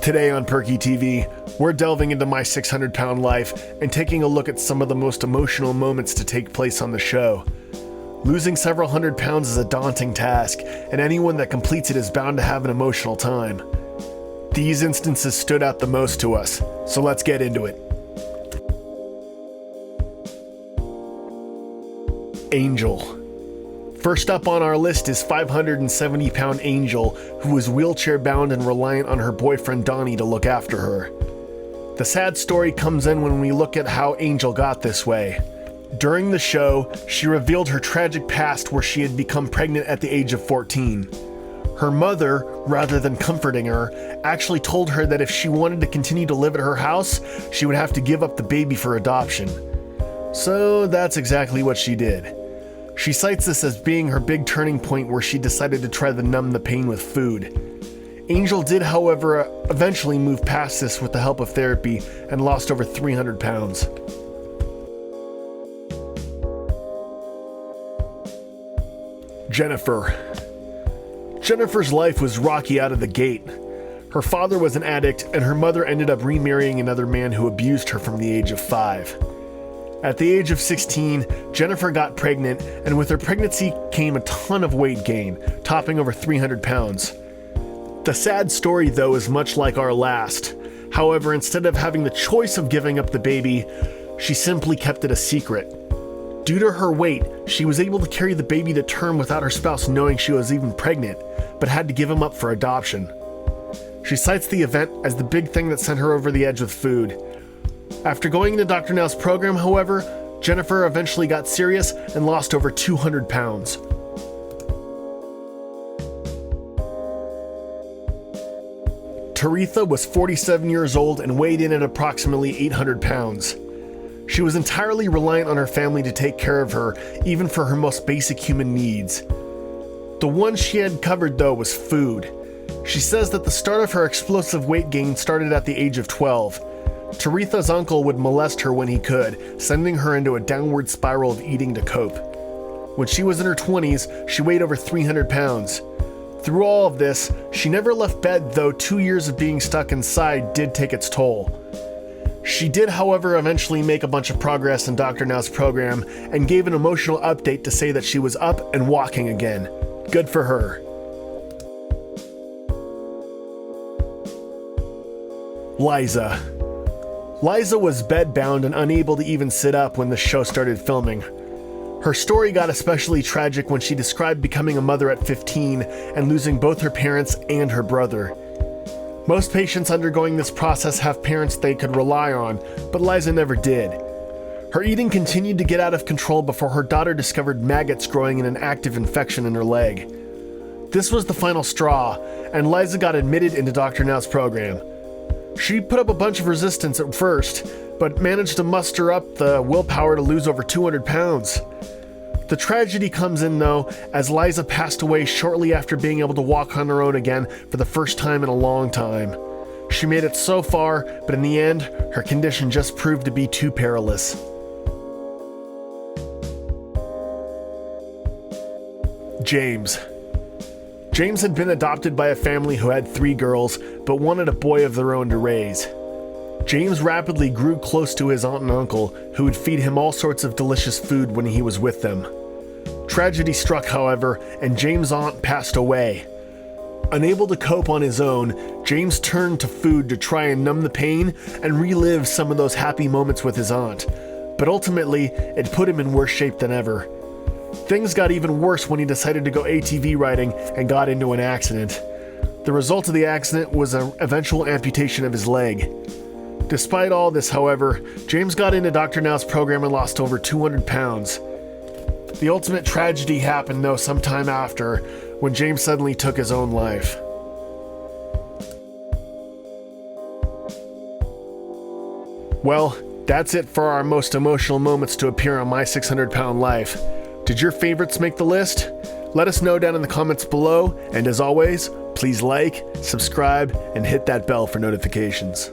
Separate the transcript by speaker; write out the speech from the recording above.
Speaker 1: Today on Perky TV, we're delving into My 600 Pound Life and taking a look at some of the most emotional moments to take place on the show. Losing several hundred pounds is a daunting task, and anyone that completes it is bound to have an emotional time. These instances stood out the most to us, so let's get into it. Angel. First up on our list is 570-pound Angel, who was wheelchair-bound and reliant on her boyfriend Donnie to look after her. The sad story comes in when we look at how Angel got this way. During the show, she revealed her tragic past where she had become pregnant at the age of 14. Her mother, rather than comforting her, actually told her that if she wanted to continue to live at her house, she would have to give up the baby for adoption. So that's exactly what she did. She cites this as being her big turning point where she decided to try to numb the pain with food. Angel did, however, eventually move past this with the help of therapy and lost over 300 pounds. Jennifer. Jennifer's life was rocky out of the gate. Her father was an addict, and her mother ended up remarrying another man who abused her from the age of 5. At the age of 16, Jennifer got pregnant, and with her pregnancy came a ton of weight gain, topping over 300 pounds. The sad story, though, is much like our last. However, instead of having the choice of giving up the baby, she simply kept it a secret. Due to her weight, she was able to carry the baby to term without her spouse knowing she was even pregnant, but had to give him up for adoption. She cites the event as the big thing that sent her over the edge with food. After going into Dr. Now's program, however, Jennifer eventually got serious and lost over 200 pounds. Taretha was 47 years old and weighed in at approximately 800 pounds. She was entirely reliant on her family to take care of her, even for her most basic human needs. The one she had covered, though, was food. She says that the start of her explosive weight gain started at the age of 12. Taretha's uncle would molest her when he could, sending her into a downward spiral of eating to cope. When she was in her 20s, she weighed over 300 pounds. Through all of this, she never left bed, though 2 years of being stuck inside did take its toll. She did, however, eventually make a bunch of progress in Dr. Now's program and gave an emotional update to say that she was up and walking again. Good for her. Liza. Liza was bedbound and unable to even sit up when the show started filming. Her story got especially tragic when she described becoming a mother at 15 and losing both her parents and her brother. Most patients undergoing this process have parents they could rely on, but Liza never did. Her eating continued to get out of control before her daughter discovered maggots growing in an active infection in her leg. This was the final straw, and Liza got admitted into Dr. Now's program. She put up a bunch of resistance at first, but managed to muster up the willpower to lose over 200 pounds. The tragedy comes in, though, as Liza passed away shortly after being able to walk on her own again for the first time in a long time. She made it so far, but in the end, her condition just proved to be too perilous. James. James had been adopted by a family who had 3 girls, but wanted a boy of their own to raise. James rapidly grew close to his aunt and uncle, who would feed him all sorts of delicious food when he was with them. Tragedy struck, however, and James' aunt passed away. Unable to cope on his own, James turned to food to try and numb the pain and relive some of those happy moments with his aunt, but ultimately, it put him in worse shape than ever. Things got even worse when he decided to go ATV riding and got into an accident. The result of the accident was an eventual amputation of his leg. Despite all this, however, James got into Dr. Now's program and lost over 200 pounds. The ultimate tragedy happened, though, sometime after, when James suddenly took his own life. Well, that's it for our most emotional moments to appear on My 600 Pound Life. Did your favorites make the list? Let us know down in the comments below, and as always, please like, subscribe, and hit that bell for notifications.